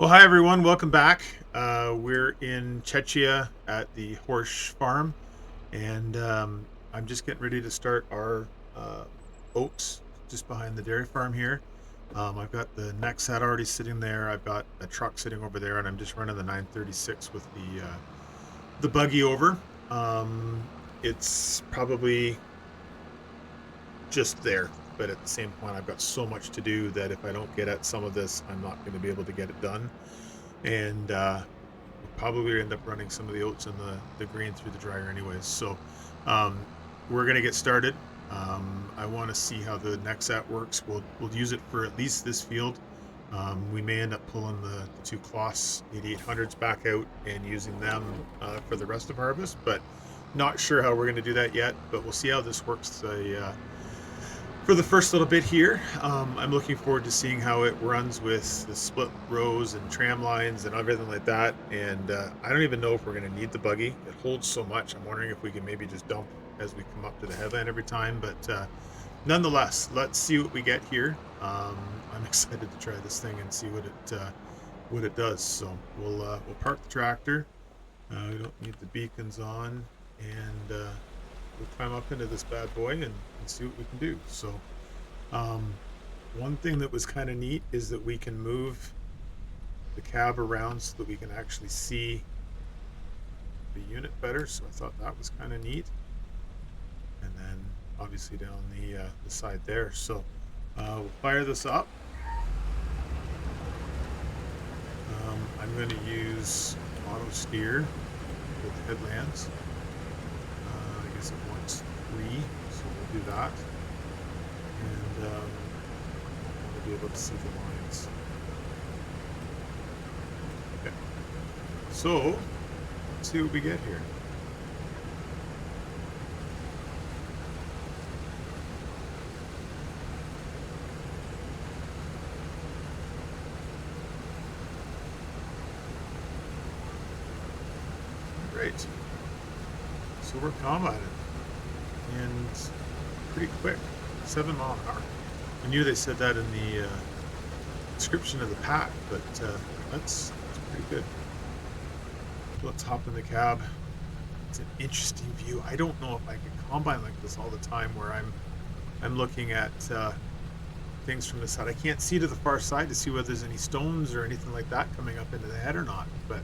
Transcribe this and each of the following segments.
Well, hi everyone. Welcome back. We're in Czechia at the Horsch farm, and I'm just getting ready to start our oats just behind the dairy farm here. I've got the Nexat already sitting there. I've got a truck sitting over there, and I'm just running the 936 with the buggy over. It's probably just there, but at the same point, I've got so much to do that if I don't get at some of this, I'm not going to be able to get it done. And we'll probably end up running some of the oats and the grain through the dryer anyways. So um, we're going to get started. I want to see how the Nexat works. We'll use it for at least this field. We may end up pulling the two Kloss 8800s back out and using them for the rest of harvest, but not sure how we're going to do that yet. But we'll see how this works. For the first little bit here, I'm looking forward to seeing how it runs with the split rows and tram lines and everything like that. And I don't even know if we're going to need the buggy. It holds so much. I'm wondering if we can maybe just dump as we come up to the headland every time. But nonetheless, let's see what we get here. I'm excited to try this thing and see what it does. So we'll park the tractor. We don't need the beacons on, and we'll climb up into this bad boy and see what we can do. So one thing that was kind of neat is that we can move the cab around so that we can actually see the unit better. So I thought that was kind of neat. And then obviously down the side there. So we'll fire this up. I'm going to use auto steer with headlands. I guess it wants 3, so we'll do that. And we'll be able to see the lines. Okay. So let's see what we get here. Great. So we're combating and pretty quick, 7 mile an hour. I knew they said that in the description of the pack, but that's pretty good. Let's hop in the cab. It's an interesting view. I don't know if I can combine like this all the time, where I'm looking at things from the side. I can't see to the far side to see whether there's any stones or anything like that coming up into the head or not. But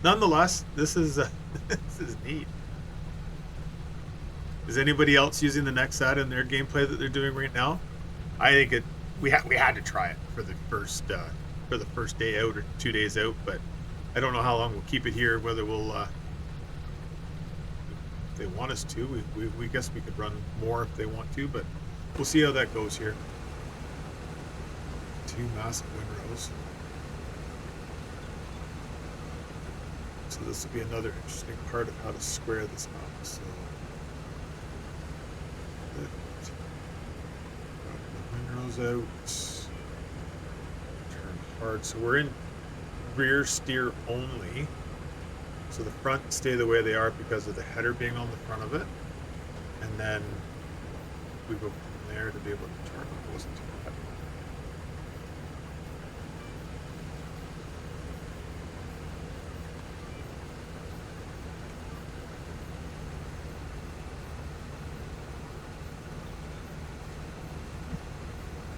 nonetheless, this is this is neat. Is anybody else using the Nexat in their gameplay that they're doing right now? I think we had to try it for the first day out or 2 days out, but I don't know how long we'll keep it here. Whether we'll if they want us to, we guess we could run more if they want to, but we'll see how that goes here. 2 massive windrows. So this will be another interesting part of how to square this up. So lift, the windrows out, turn hard. So we're in rear steer only. So the front stay the way they are because of the header being on the front of it. And then we go from there to be able to turn. It wasn't too bad.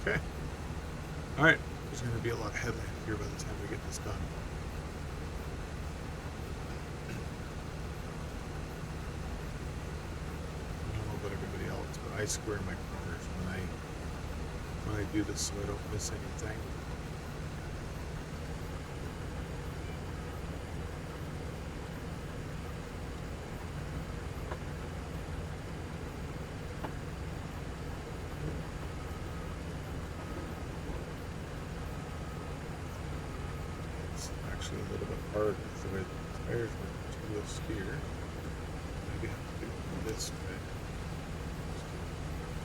Okay. All right. There's going to be a lot of headland here by the time we get this done. I don't know about everybody else, but I square my corners when I do this so I don't miss anything. A little bit hard with the way the tires went to the steer. Maybe have to do it this way.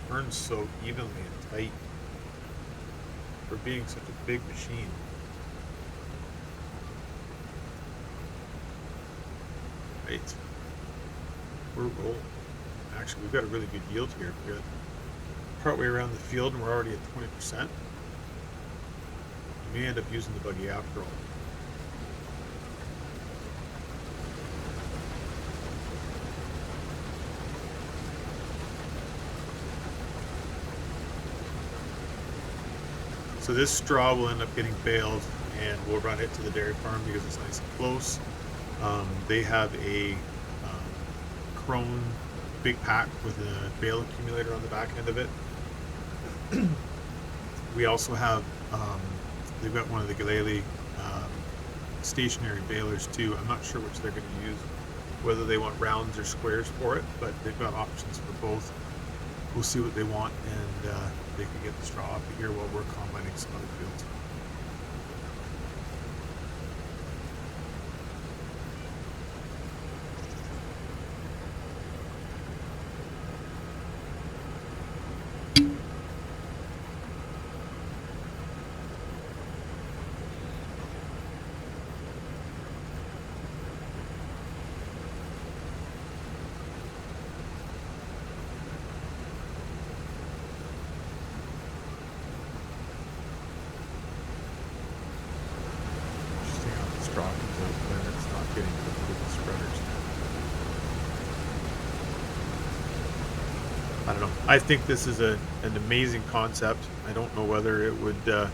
It turns so evenly and tight for being such a big machine. Right. We're rolling. Actually, we've got a really good yield here. We're partway around the field and we're already at 20%. We may end up using the buggy after all. So this straw will end up getting baled, and we'll run it to the dairy farm because it's nice and close. They have a Crone big pack with a bale accumulator on the back end of it. We also have, they've got one of the Galele stationary balers too. I'm not sure which they're going to use, whether they want rounds or squares for it, but they've got options for both. We'll see what they want, and they can get the straw up here while we're combining some other fields. Interesting how the straw comes out when it's not getting cooked with the spreaders. I don't know. I think this is an amazing concept. I don't know whether it would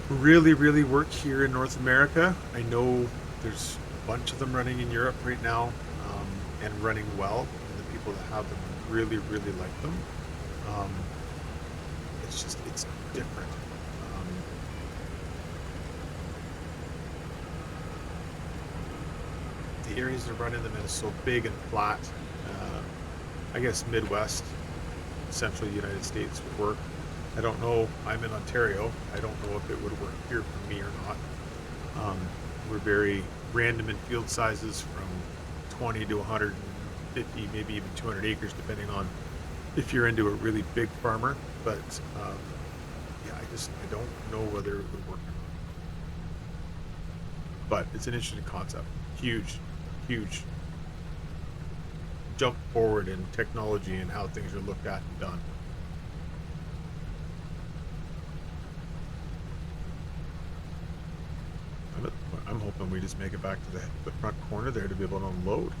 really work here in North America. I know there's a bunch of them running in Europe right now, and running well, and the people that have them really like them. Um, it's different. Um, the areas they're running them in is so big and flat. I guess Midwest, central United States would work. I don't know. I'm in Ontario. I don't know if it would work here for me or not. We're very random in field sizes from 20 to 150, maybe even 200 acres, depending on if you're into a really big farmer. But yeah, I don't know whether it would work or not. But it's an interesting concept. Huge jump forward in technology and how things are looked at and done. I'm hoping we just make it back to the front corner there to be able to unload.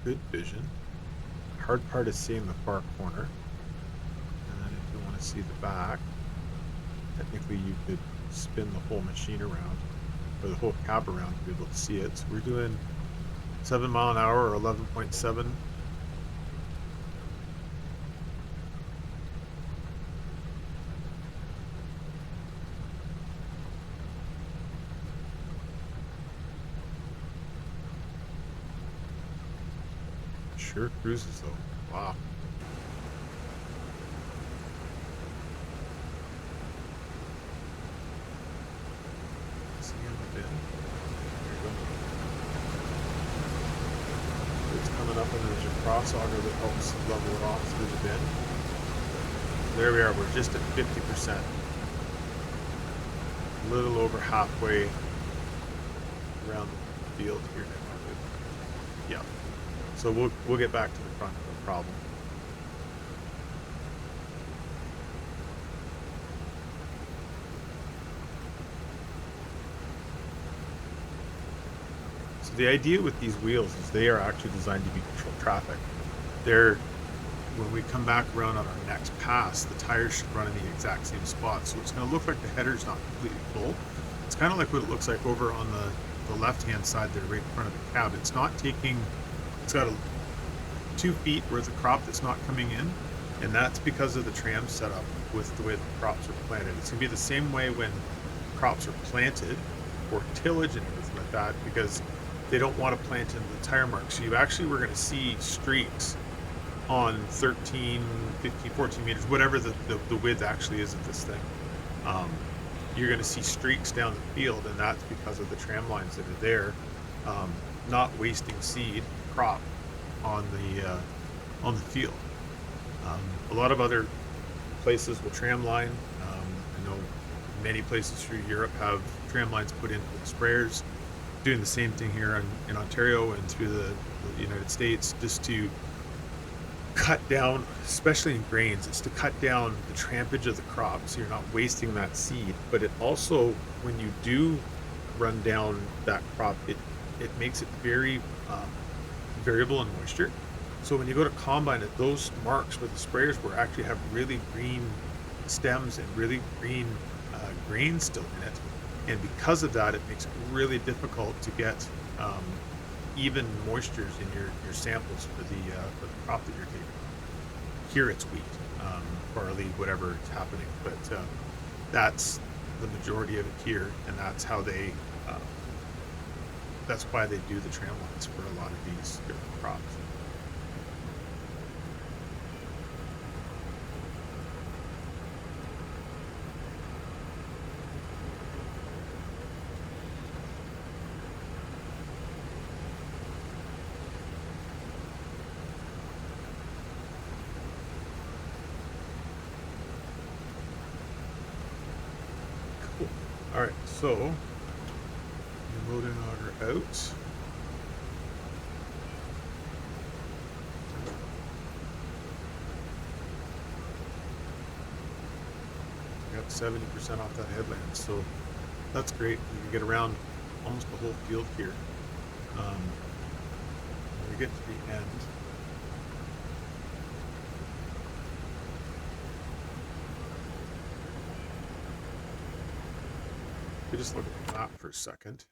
Good vision. Hard part is seeing the far corner. And then if you want to see the back, technically you could spin the whole machine around, or the whole cab around to be able to see it. So we're doing 7 mile an hour or 11.7. Sure cruises though. Wow. See on the bin. There you go. It's coming up and there's a cross auger that helps level it off through the bin. There we are. We're just at 50%. A little over halfway around the field here now. Yeah. So we'll get back to the front, no problem. So the idea with these wheels is they are actually designed to be control traffic. When we come back around on our next pass, the tires should run in the exact same spot. So it's going to look like the header's not completely full. It's kind of like what it looks like over on the left-hand side there, right in front of the cab. It's got 2 feet worth of crop that's not coming in, and that's because of the tram setup with the way the crops are planted. It's going to be the same way when crops are planted or tillage and everything like that, because they don't want to plant into the tire mark. So we're going to see streaks on 13, 15, 14 meters, whatever the width actually is of this thing. You're going to see streaks down the field, and that's because of the tram lines that are there, not wasting seed crop on the field. A lot of other places will tram line. I know many places through Europe have tram lines put into the sprayers. Doing the same thing here in Ontario and through the United States, just to cut down, especially in grains, it's to cut down the trampage of the crop so you're not wasting that seed. But it also, when you do run down that crop, it makes it very variable in moisture. So when you go to combine it, those marks where the sprayers were actually have really green stems and really green grains still in it. And because of that, it makes it really difficult to get even moistures in your samples for the crop that you're taking. Here it's wheat, barley, whatever is happening, but that's the majority of it here, and that's how they. That's why they do the tram lines for a lot of these different crops. Cool. All right, so loading auger out. Got 70% off that headland, so that's great. You can get around almost the whole field here. When we get to the end, we just look at the map for a second.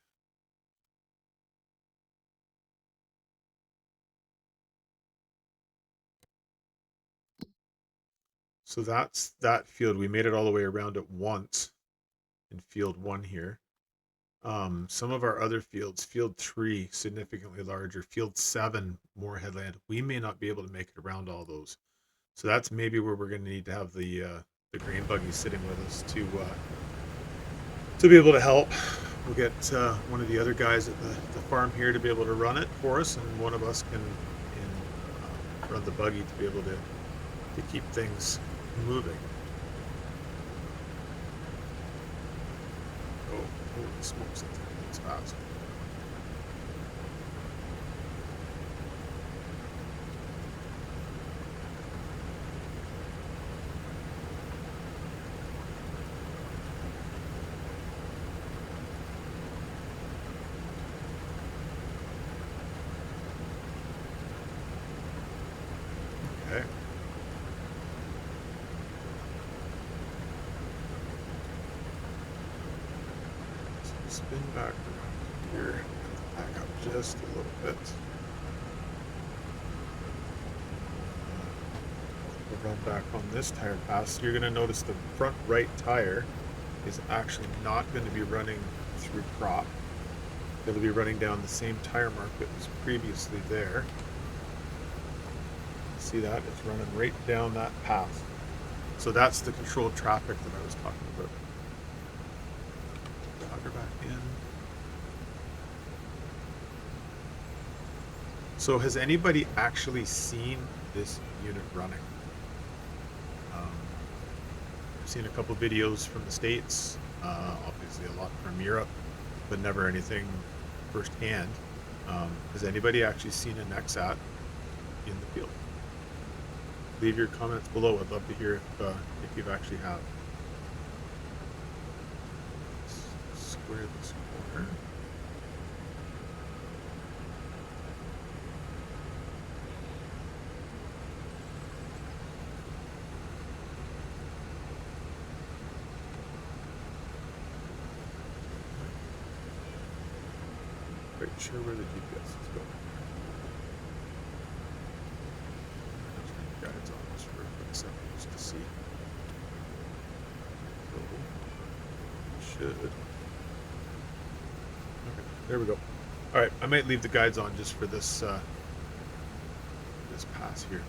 So that's that field. We made it all the way around it once in field 1 here. Some of our other fields, field 3, significantly larger, field 7, more headland. We may not be able to make it around all those. So that's maybe where we're going to need to have the grain buggy sitting with us to be able to help. We'll get one of the other guys at the farm here to be able to run it for us, and one of us can run the buggy to be able to keep things moving. Oh, holy smokes, that thing moves fast. Okay. Spin back around here, back up just a little bit. We'll run back on this tire pass. You're going to notice the front right tire is actually not going to be running through crop. It'll be running down the same tire mark that was previously there. See that? It's running right down that path. So that's the controlled traffic that I was talking about. Her back in. So has anybody actually seen this unit running? I've seen a couple videos from the States, obviously a lot from Europe, but never anything firsthand. Has anybody actually seen a Nexat in the field? Leave your comments below. I'd love to hear if you've actually have. Square this corner. Quite sure where the GPS is going. I'll turn the guides on just for a quick second just to see. So, should. Okay, there we go. All right, I might leave the guides on just for this this pass here.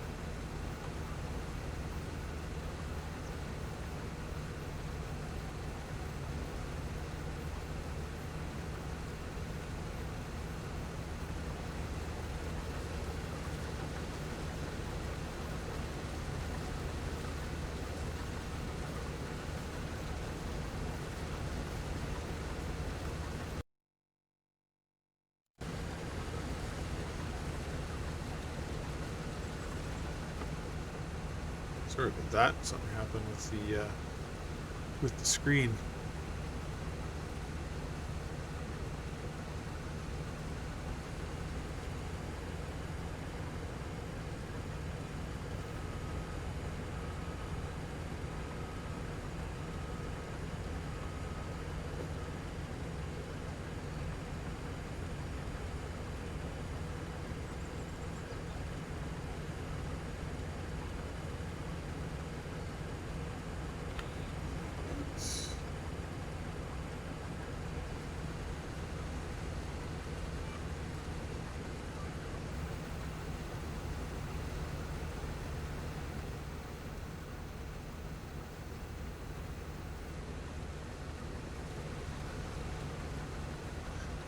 Sorry about that. Something happened with the screen.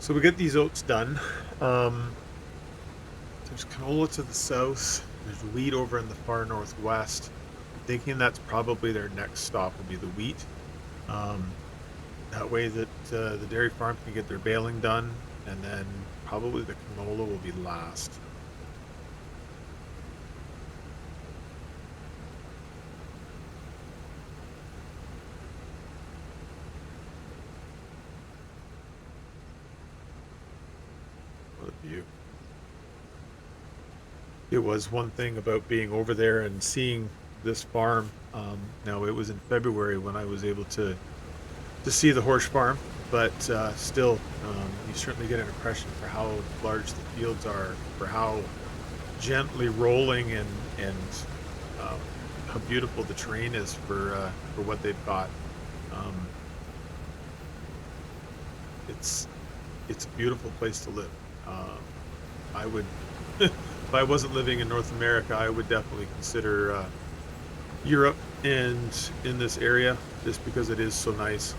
So we get these oats done. Um, there's canola to the south. There's wheat over in the far northwest. I'm thinking that's probably their next stop will be the wheat. Um, that way that the dairy farm can get their baling done, and then probably the canola will be last. What a view. It was one thing about being over there and seeing this farm. Now it was in February when I was able to see the Horsch farm, but still, you certainly get an impression for how large the fields are, for how gently rolling and um, how beautiful the terrain is for what they've got. Um, it's it's a beautiful place to live. I would, if I wasn't living in North America, I would definitely consider Europe and in this area just because it is so nice.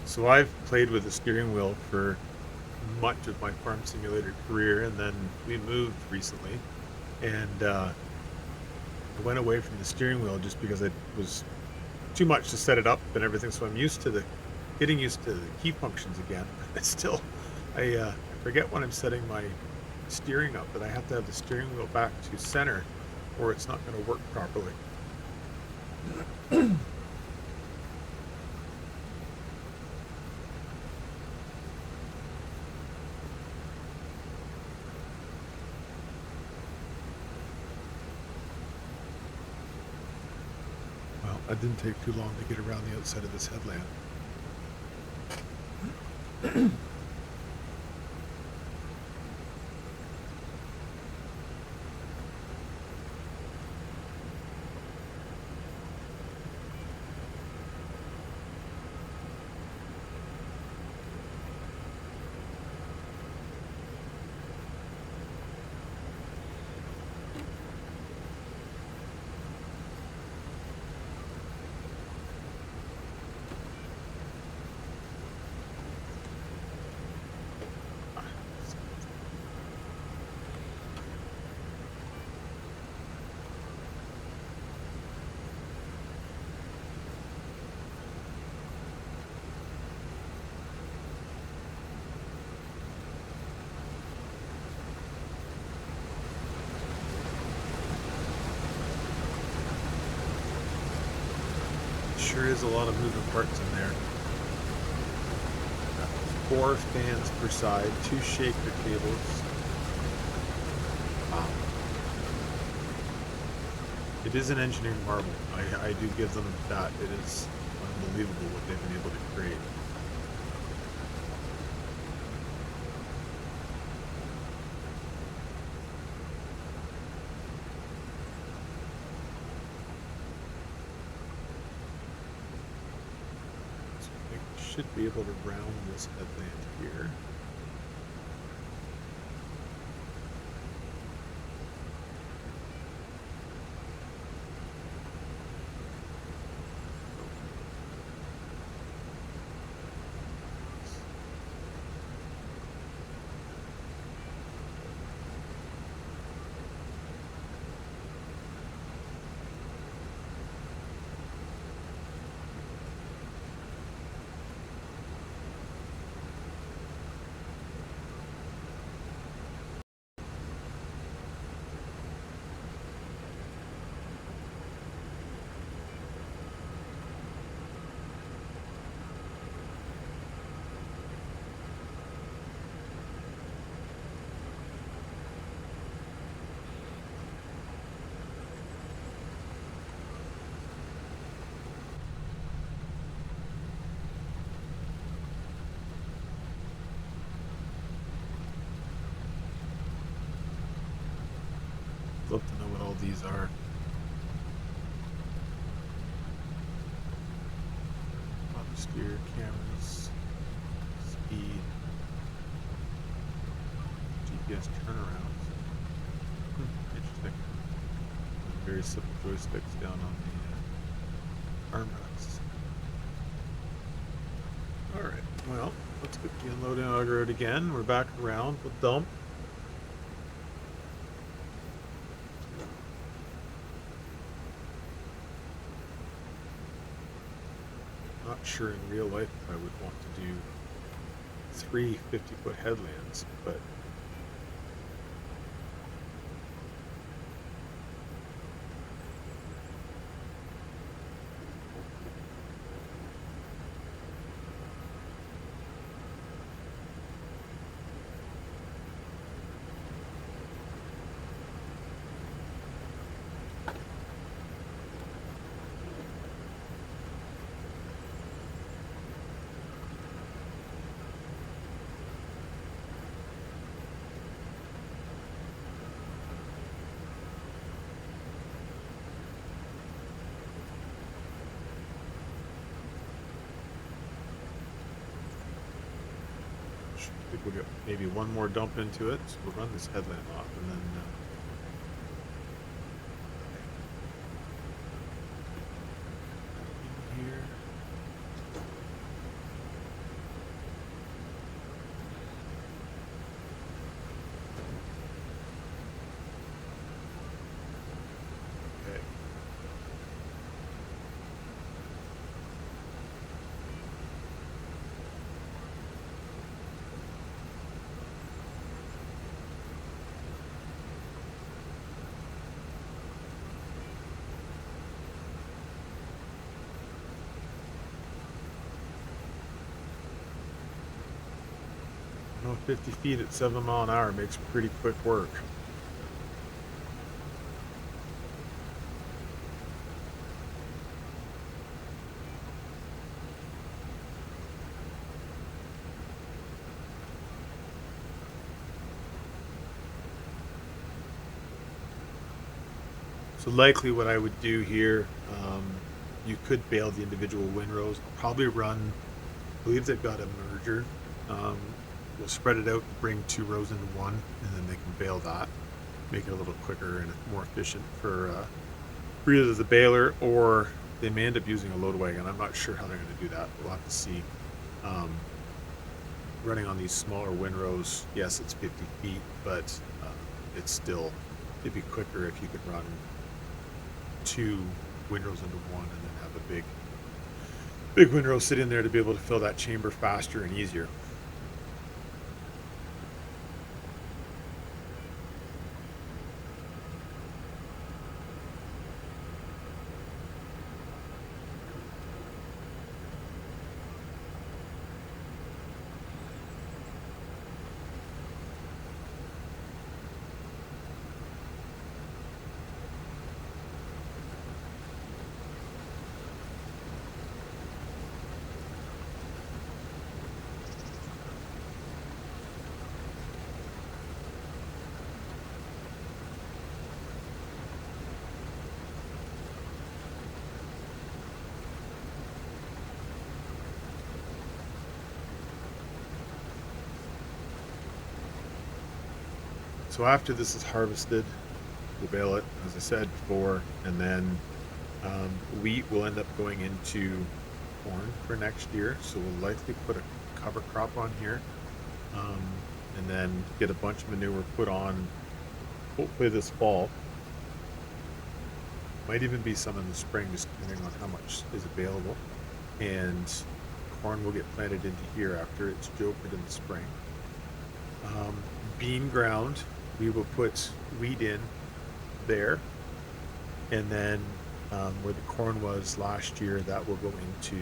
So I've played with the steering wheel for much of my farm simulator career, and then we moved recently, and I went away from the steering wheel just because it was too much to set it up and everything. So I'm used to the getting used to the key functions again. It's still, I forget when I'm setting my steering up that I have to have the steering wheel back to center, or it's not going to work properly. Well, that didn't take too long to get around the outside of this headland. Sure is a lot of moving parts in there. Got 4 fans per side, 2 shaker tables. Wow. It is an engineering marvel. I do give them that. It is unbelievable what they've been able to create. So I think we should be able to round this headland here. love to know what all these are. Steer, cameras, speed, GPS turnarounds. Interesting. And very simple joysticks down on the armrests. Alright, well, let's get the unloading auger out again. We're back around. We'll dump. Not sure in real life if I would want to do 3 50-foot headlands, but I think we'll get maybe one more dump into it. So we'll run this headland off and then in here. Okay. No, 50 feet at 7 mile an hour makes pretty quick work. So likely what I would do here, you could bail the individual windrows. I'll probably run, I believe they've got a merger. We'll spread it out, bring 2 rows into one, and then they can bail that. Make it a little quicker and more efficient for either the baler or they may end up using a load wagon. I'm not sure how they're going to do that. We'll have to see. Running on these smaller windrows, yes, it's 50 feet, but it'd be quicker if you could run 2 windrows into one and then have a big windrow sit in there to be able to fill that chamber faster and easier. So after this is harvested, we'll bale it, as I said before, and then wheat will end up going into corn for next year. So we'll likely put a cover crop on here, and then get a bunch of manure put on, hopefully this fall. Might even be some in the spring, just depending on how much is available. And corn will get planted into here after it's jokered in the spring. Bean ground, we will put wheat in there, and then where the corn was last year, that will go into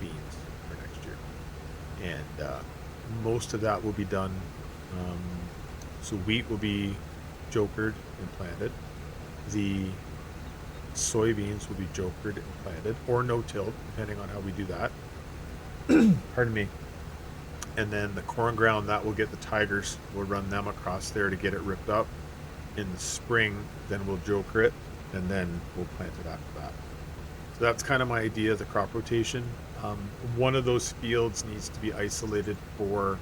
beans for next year. And most of that will be done. So wheat will be jokered and planted. The soybeans will be jokered and planted, or no-tilled, depending on how we do that. Pardon me. And then the corn ground, that will get the tigers. We'll run them across there to get it ripped up in the spring, then we'll joker it, and then we'll plant it after that. So that's kind of my idea of the crop rotation. One of those fields needs to be isolated for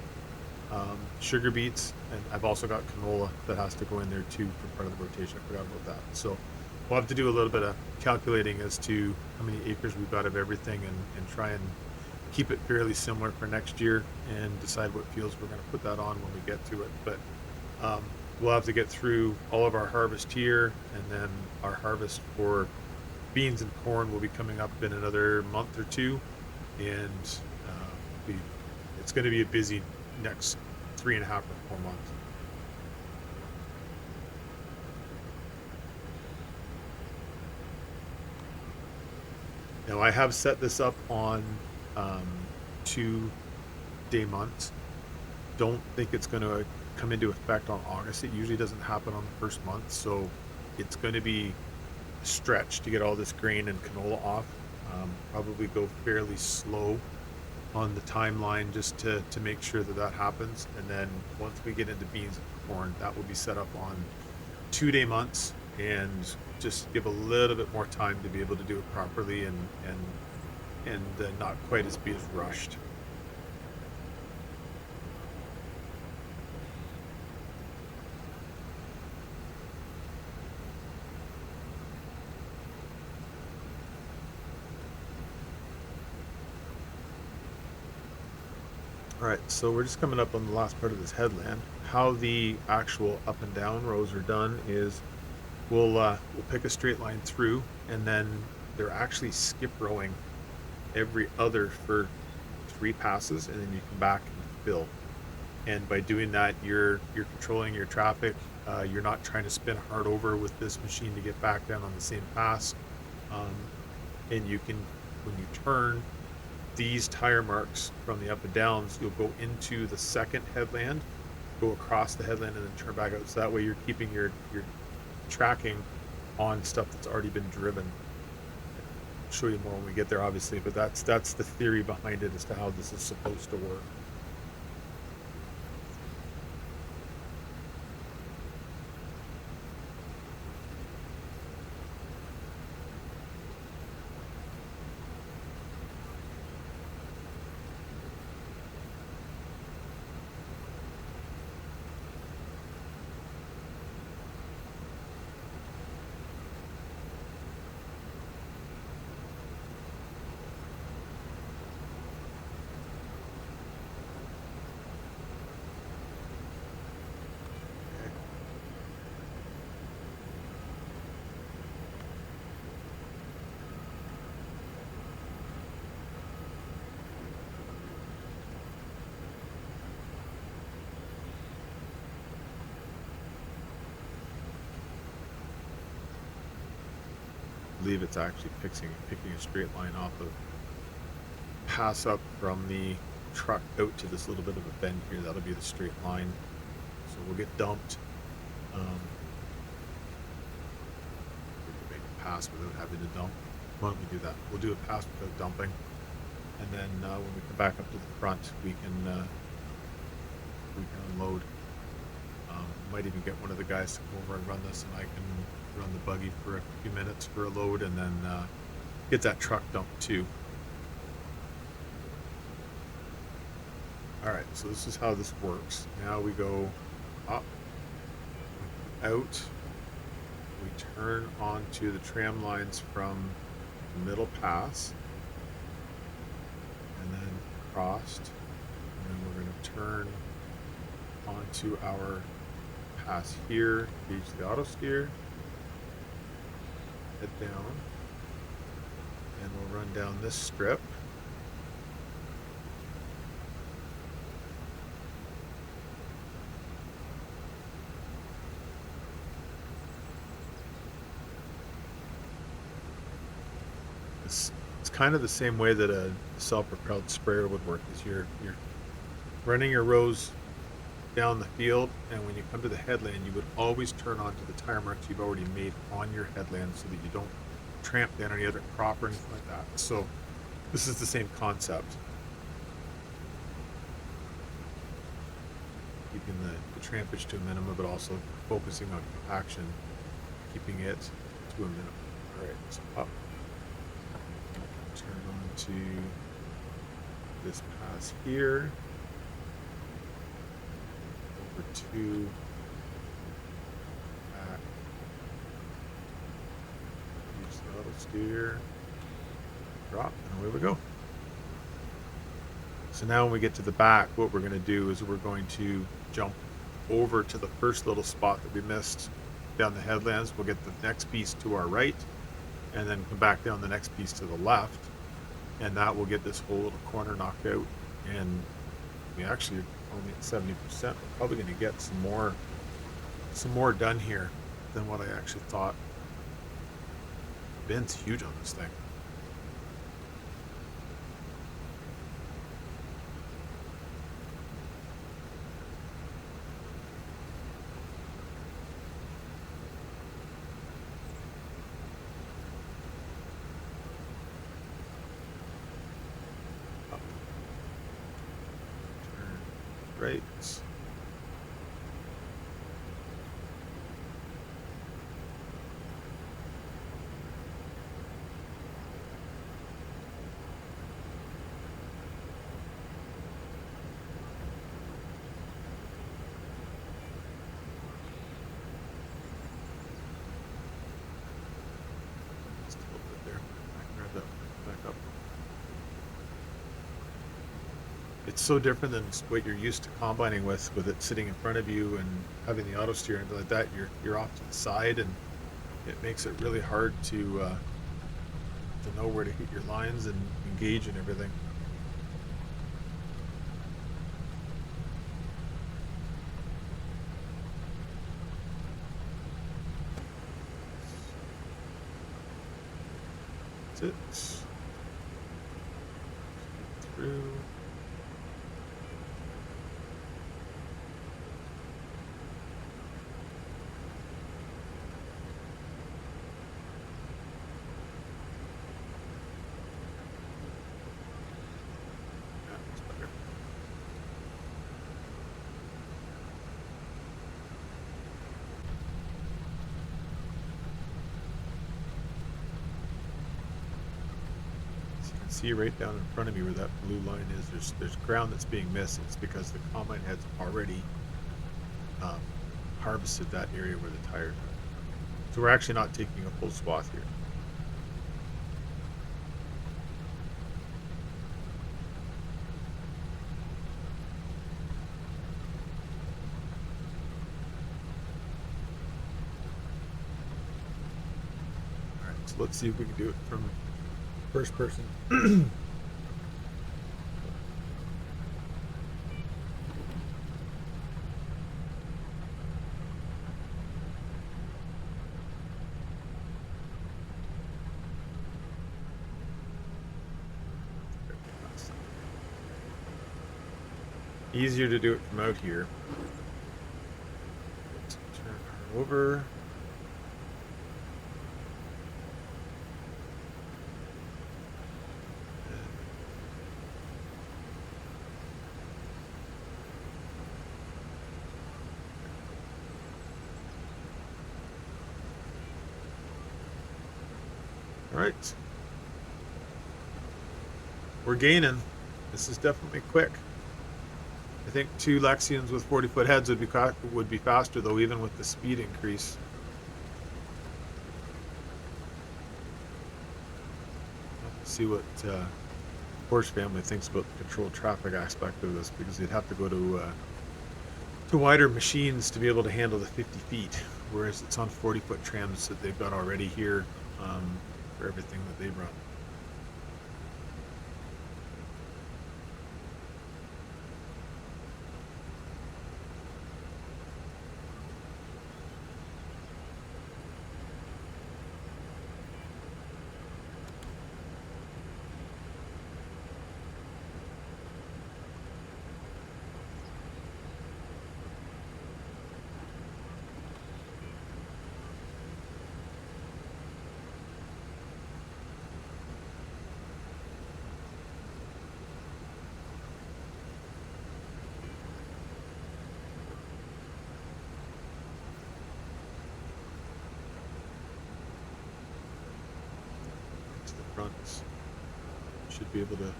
sugar beets, and I've also got canola that has to go in there too for part of the rotation. I forgot about that. So we'll have to do a little bit of calculating as to how many acres we've got of everything, and try and keep it fairly similar for next year, and decide what fields we're going to put that on when we get to it. But um, we'll have to get through all of our harvest here, and then our harvest for beans and corn will be coming up in another month or two, and we, it's going to be a busy next 3.5 or 4 months. Now I have set this up on 2-day months. Don't think it's going to come into effect on August. It usually doesn't happen on the first month, so it's going to be a stretch to get all this grain and canola off. Probably go fairly slow on the timeline just to make sure that that happens. And then once we get into beans and corn, that will be set up on 2-day months, and just give a little bit more time to be able to do it properly, and not quite as be as rushed. All right, so we're just coming up on the last part of this headland. How the actual up and down rows are done is we'll pick a straight line through, and then they're actually skip rowing every other for 3 passes, and then you come back and fill. And by doing that, you're controlling your traffic. You're not trying to spin hard over with this machine to get back down on the same pass. Um, and you can, when you turn these tire marks from the up and downs, you'll go into the second headland, go across the headland, and then turn back out. So that way you're keeping your tracking on stuff that's already been driven. I'll show you more when we get there, obviously, but that's the theory behind it as to how this is supposed to work. I believe it's actually picking a straight line off of pass up from the truck out to this little bit of a bend here. That'll be the straight line. So we'll get dumped. We can make a pass without having to dump. Why don't we do that? We'll do a pass without dumping, and then when we come back up to the front, we can unload. Might even get one of the guys to come over and run this, and I can run the buggy for a few minutes for a load, and then get that truck dumped too. All right, so this is how this works. Now we go up, out, we turn onto the tram lines from the middle pass, and then crossed, and then we're going to turn onto our pass here, gauge the auto steer, head down, and we'll run down this strip. It's kind of the same way that a self-propelled sprayer would work. Is you're running your rows down the field, and when you come to the headland, you would always turn onto the tire marks you've already made on your headland, so that you don't tramp down any other crop or anything like that. So this is the same concept, keeping the trampage to a minimum, but also focusing on compaction, keeping it to a minimum. All right, so up, turn on to this pass here, over to back, use the auto steer, drop, and away we go. So now when we get to the back, what we're going to do is we're going to jump over to the first little spot that we missed down the headlands. We'll get the next piece to our right, and then come back down the next piece to the left, and that will get this whole little corner knocked out. And we actually are only at 70%. We're probably going to get some more done here than what I actually thought. The bend's huge on this thing. Right. Just a little bit there. I can grab that back up. It's so different than what you're used to combining with it sitting in front of you and having the auto steer and like that. You're off to the side, and it makes it really hard to know where to hit your lines and engage and everything. That's it. Through. See right down in front of me where that blue line is. There's ground that's being missed. It's because the combine head's already harvested that area where the tires are. So we're actually not taking a full swath here. All right, so let's see if we can do it from first person. Easier to do it from out here. Let's turn her over. All right. We're gaining. This is definitely quick. I think 2 Lexians with 40-foot heads would be faster though, even with the speed increase. Let's see what Horsch family thinks about the controlled traffic aspect of this, because they'd have to go to wider machines to be able to handle the 50 feet, whereas it's on 40-foot trams that they've got already here for everything that they run. fronts. Should be able to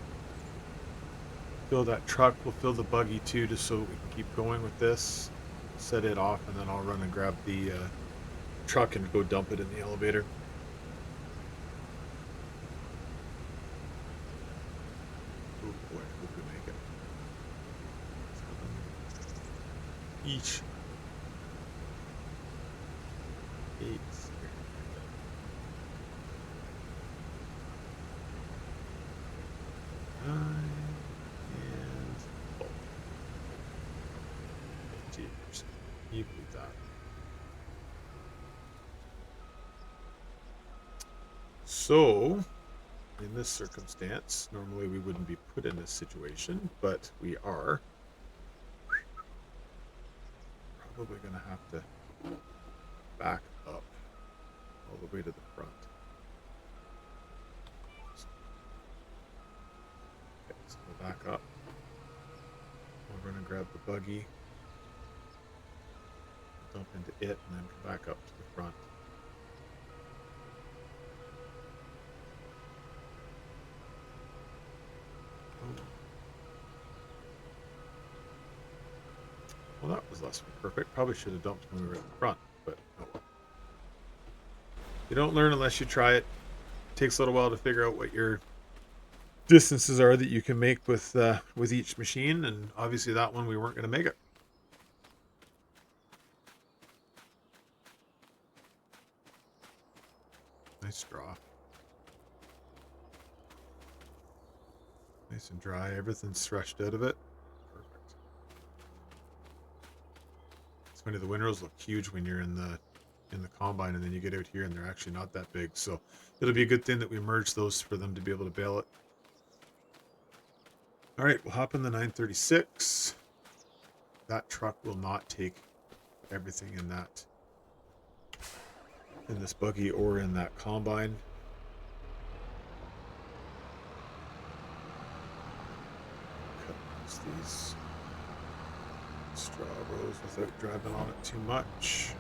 fill that truck. We'll fill the buggy too, just so we can keep going with this. Set it off, and then I'll run and grab the truck and go dump it in the elevator. Oh boy, hope we make it. Each 8. You believe that. So, in this circumstance, normally we wouldn't be put in this situation, but we are. Probably going to have to back up all the way to the front. Okay, so we'll back up. We're going to grab the buggy, dump into it, and then come back up to the front. Well, that was less than perfect. Probably should have dumped when we were at the front, but oh well. You don't learn unless you try it. It takes a little while to figure out what your distances are that you can make with each machine, and obviously that one we weren't going to make it. Nice straw. Nice and dry. Everything's threshed out of it. Perfect. It's funny, the windrows look huge when you're in the combine, and then you get out here and they're actually not that big. So it'll be a good thing that we merged those for them to be able to bail it. All right, we'll hop in the 936. That truck will not take everything in this buggy or in that combine. Cut these straw rows without driving on it too much.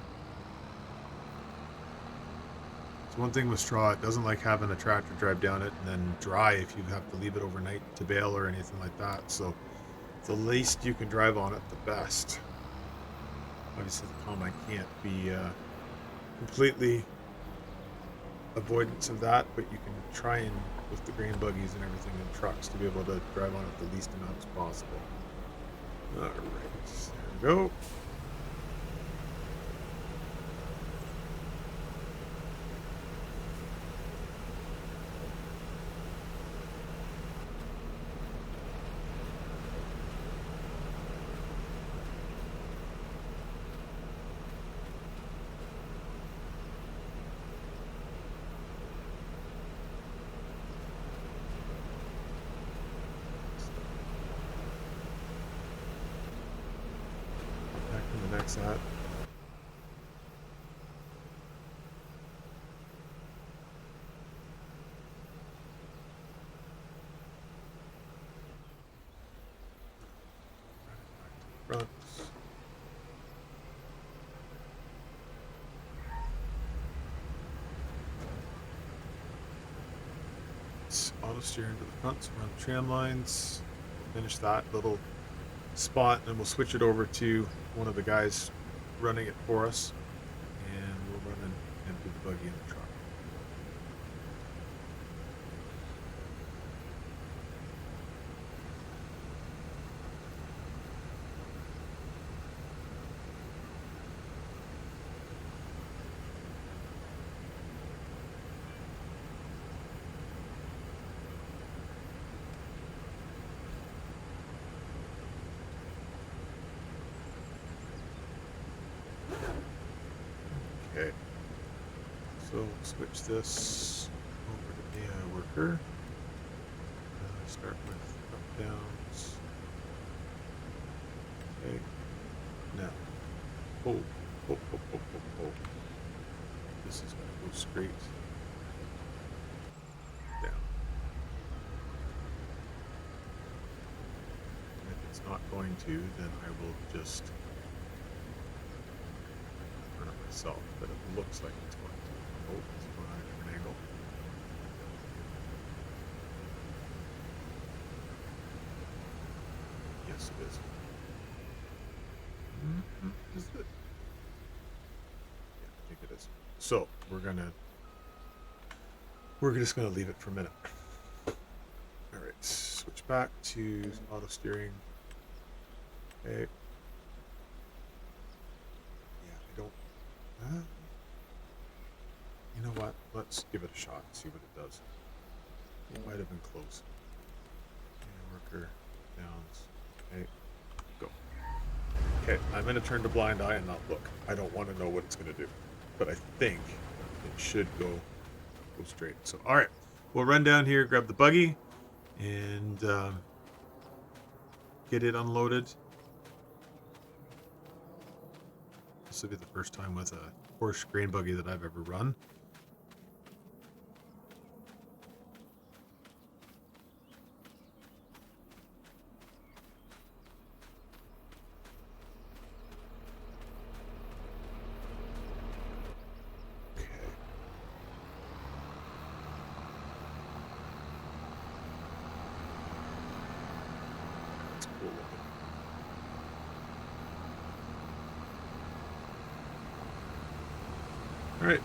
So one thing with straw, it doesn't like having a tractor drive down it and then dry if you have to leave it overnight to bale or anything like that. So the least you can drive on it, the best. Obviously the combine can't be completely avoidance of that, but you can try and, with the grain buggies and everything and trucks, to be able to drive on it the least amount as possible. All right, there we go. Nexat. Front. It's auto steer into the front, so run tram lines. Finish that little spot, and then we'll switch it over to one of the guys running it for us, and we'll run and empty the buggy in the truck. Okay, so switch this over to AI worker. Start with up downs. Okay, now, oh. This is going to go straight down. And if it's not going to, then I will just turn it myself, but it looks like it's going to. Oh, it's going on a different angle. Yes, it is. Is it? Yeah, I think it is. So we're just gonna leave it for a minute. All right, switch back to auto steering. Okay. Yeah, I don't. You know what? Let's give it a shot and see what it does. It might have been close. Worker downs. Okay, go. Okay, I'm gonna turn the blind eye and not look. I don't want to know what it's gonna do, but I think it should go straight. So, all right, we'll run down here, grab the buggy, and get it unloaded. This will be the first time with a Horsch grain buggy that I've ever run. All right.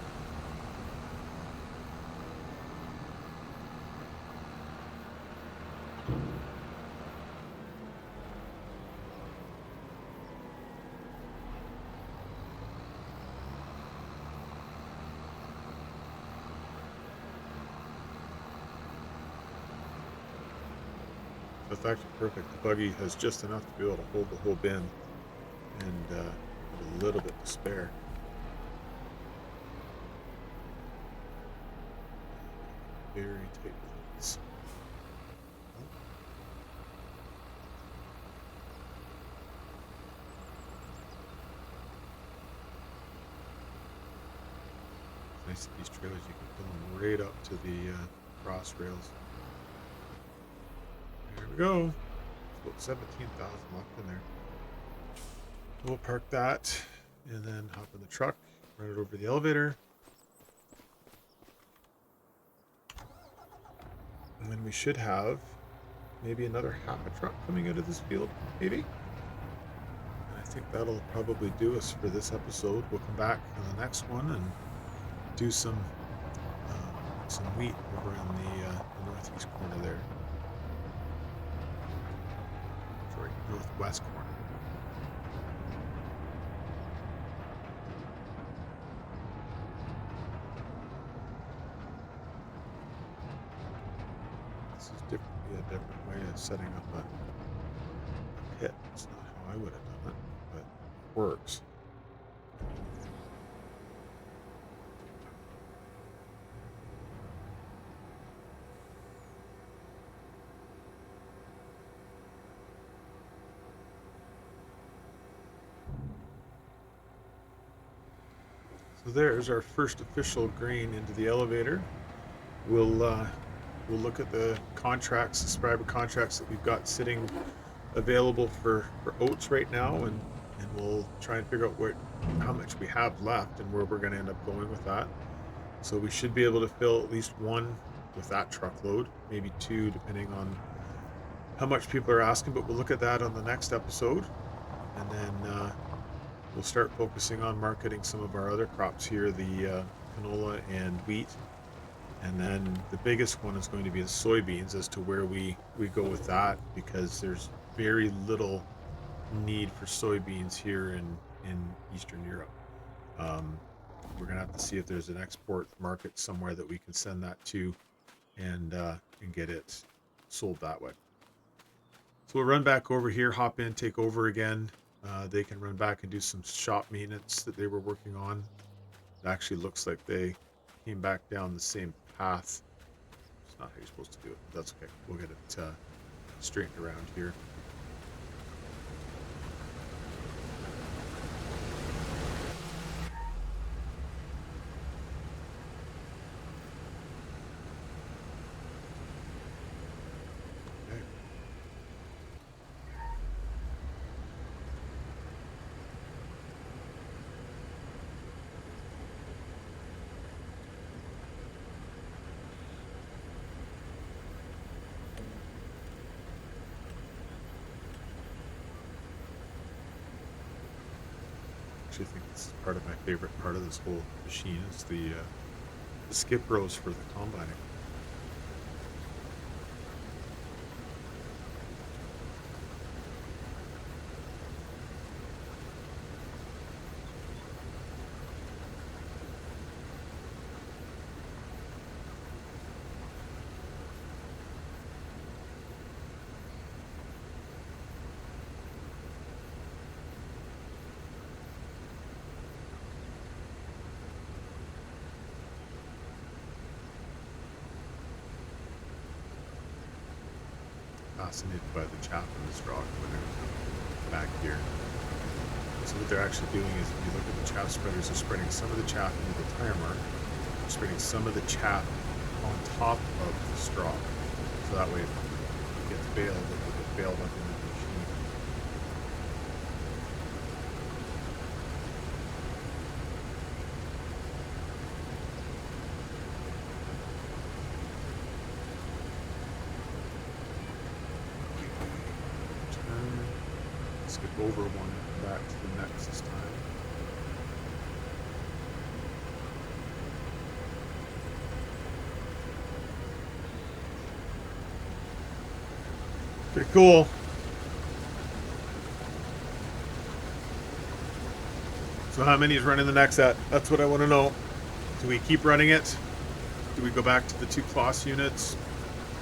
That's actually perfect. The buggy has just enough to be able to hold the whole bin and a little bit to spare. Very tight fits. Nice that these trailers, you can pull them right up to the cross rails. There we go. About 17,000 left in there. We'll park that and then hop in the truck, run it over the elevator. And then we should have maybe another half a truck coming out of this field, maybe. And I think that'll probably do us for this episode. We'll come back on the next one and do some wheat over in the northeast corner there. Sorry, northwest corner. This is a different way of setting up a pit. It's not how I would have done it, but it works. So there's our first official grain into the elevator. We'll look at the contracts, subscriber contracts that we've got sitting available for oats right now, and we'll try and figure out how much we have left and where we're going to end up going with that. So we should be able to fill at least one with that truckload, maybe two, depending on how much people are asking. But we'll look at that on the next episode, and then we'll start focusing on marketing some of our other crops here, the canola and wheat. And then the biggest one is going to be the soybeans, as to where we go with that, because there's very little need for soybeans here in Eastern Europe. We're going to have to see if there's an export market somewhere that we can send that to and get it sold that way. So we'll run back over here, hop in, take over again. They can run back and do some shop maintenance that they were working on. It actually looks like they came back down the same path. It's not how you're supposed to do it, but that's okay. We'll get it straightened around here. actually think this is part of my favorite part of this whole machine is the skip rows for the combining. Fascinated by the chaff in this rock when they're back here. So what they're actually doing is, if you look at the chaff spreaders, they're spreading some of the chaff into the tire mark. They're spreading some of the chaff on top of the straw. So that way, if it gets baled, it will get baled up into the machine. Skip over one, back to the next this time. Pretty cool. So how many is running the Nexat? That's what I want to know. Do we keep running it? Do we go back to the 2 Kloss units?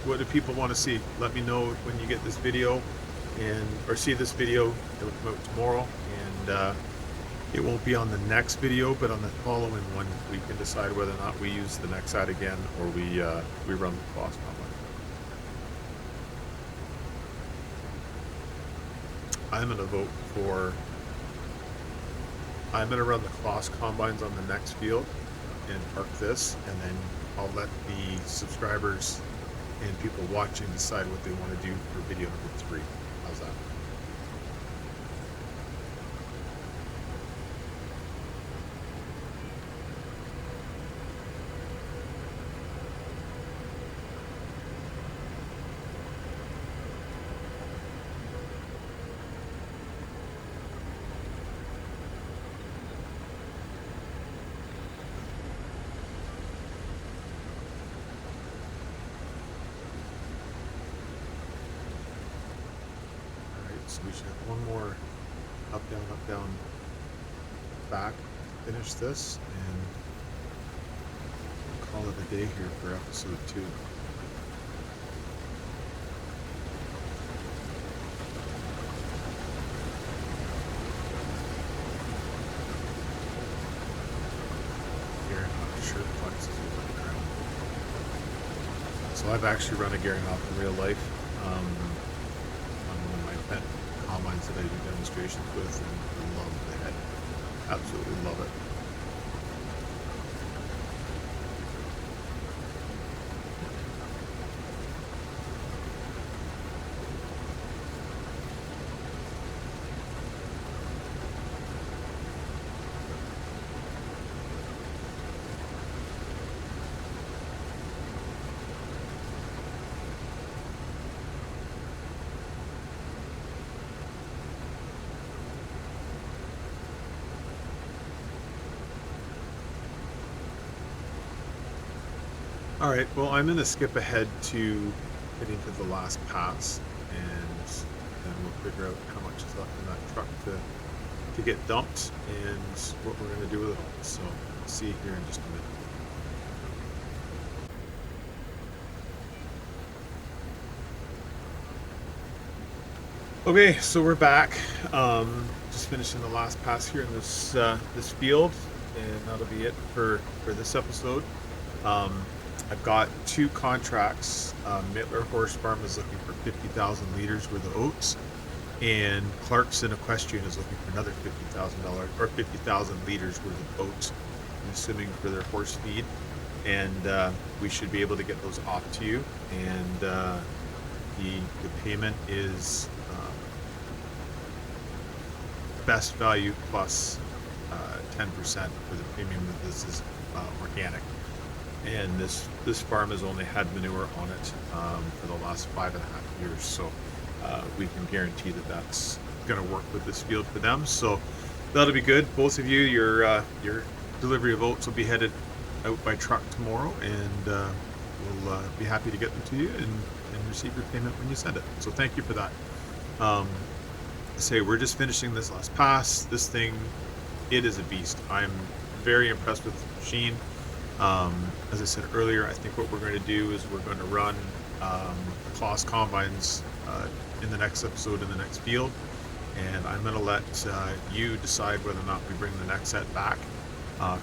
What do people want to see? Let me know when you get this video, or see this video. It will come out tomorrow, and it won't be on the next video, but on the following one, we can decide whether or not we use the Nexat again, or we run the Kloss combine. I'm gonna vote for. I'm gonna run the Kloss combines on the next field and park this, and then I'll let the subscribers and people watching decide what they want to do for video number 3. How's that? So we should have one more up, down, back to finish this, and we'll call it a day here for episode 2. Gearing off shirt flexes over the ground. So I've actually run a gearing off in real life. On one of my pet combines that I do demonstrations with, and love the head. Absolutely love it. All right, well, I'm going to skip ahead to getting to the last pass, and then we'll figure out how much is left in that truck to get dumped and what we're going to do with it all. So we'll see here in just a minute. Okay, so we're back. Just finishing the last pass here in this field, and that'll be it for this episode. I've got 2 contracts. Mittler Horsch Farm is looking for 50,000 liters worth of oats, and Clarkson Equestrian is looking for another $50,000 or 50,000 liters worth of oats, I'm assuming for their horse feed. And we should be able to get those off to you. And the payment is best value plus 10% for the premium that this is organic. And this farm has only had manure on it for the last 5.5 years, so we can guarantee that that's going to work with this field for them. So That'll be good. Both of you, your delivery of oats will be headed out by truck tomorrow, and we'll be happy to get them to you and receive your payment when you send it. So thank you for that. Um, I say we're just finishing this last pass. This thing, it is a beast. I'm very impressed with the machine. As I said earlier, I think what we're going to do is we're going to run Kloss combines in the next episode in the next field, and I'm going to let you decide whether or not we bring the Nexat back.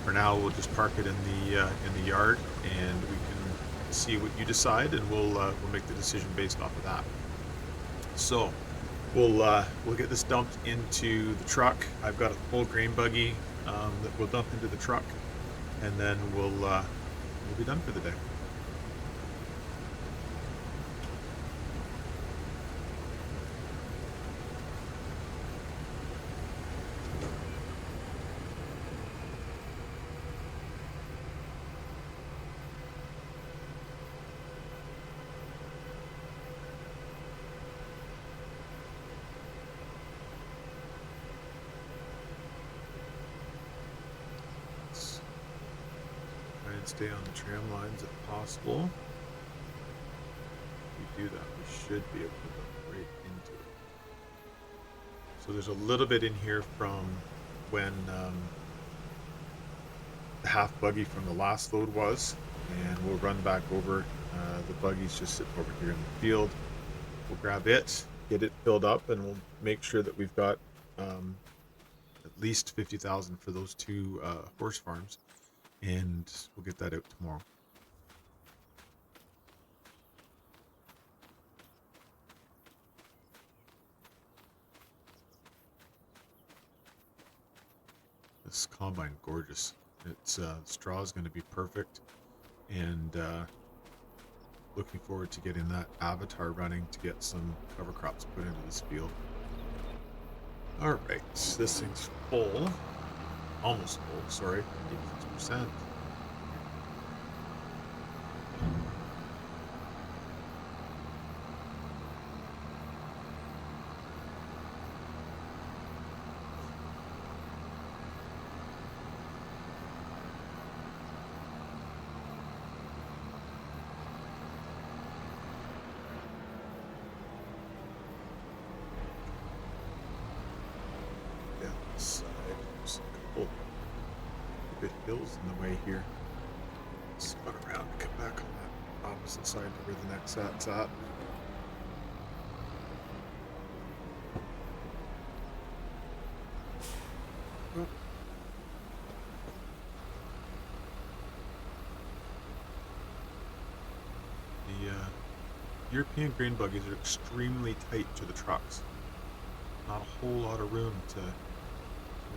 For now, we'll just park it in the yard, and we can see what you decide, and we'll make the decision based off of that. So we'll get this dumped into the truck. I've got a full grain buggy that we'll dump into the truck, and then we'll be done for the day. Try and stay on the tram lines if possible. If we do that, we should be able to go right into it. So there's a little bit in here from when the half buggy from the last load was, and we'll run back over. The buggy's just sitting over here in the field. We'll grab it, get it filled up, and we'll make sure that we've got at least 50,000 for those two horse farms, and we'll get that out tomorrow. This combine, gorgeous. It's straw is going to be perfect, and looking forward to getting that avatar running to get some cover crops put into this field. All right, this thing's full, almost full. Sorry, 86%. Side. There's a couple bit hills in the way here. Spun around and come back on that opposite side to where the Nexat's at. Oh. The European grain buggies are extremely tight to the trucks. Not a whole lot of room to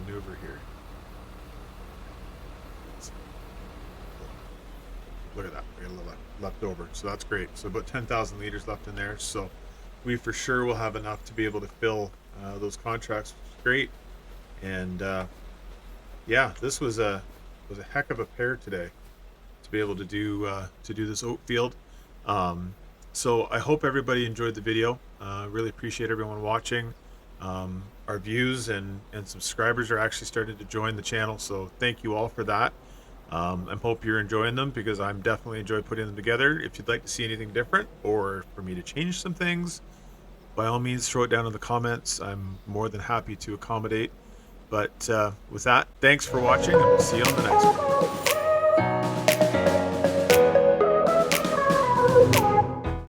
maneuver here. Look at that, we got a little left over, so that's great. So about 10,000 liters left in there, so we for sure will have enough to be able to fill those contracts, which is great. And yeah, this was a heck of a pair today to be able to do this oat field. So I hope everybody enjoyed the video. Really appreciate everyone watching. Our views and subscribers are actually starting to join the channel, so thank you all for that. I hope you're enjoying them, because I'm definitely enjoy putting them together. If you'd like to see anything different, or for me to change some things, by all means throw it down in the comments. I'm more than happy to accommodate. But with that, thanks for watching, and we'll see you on the next one.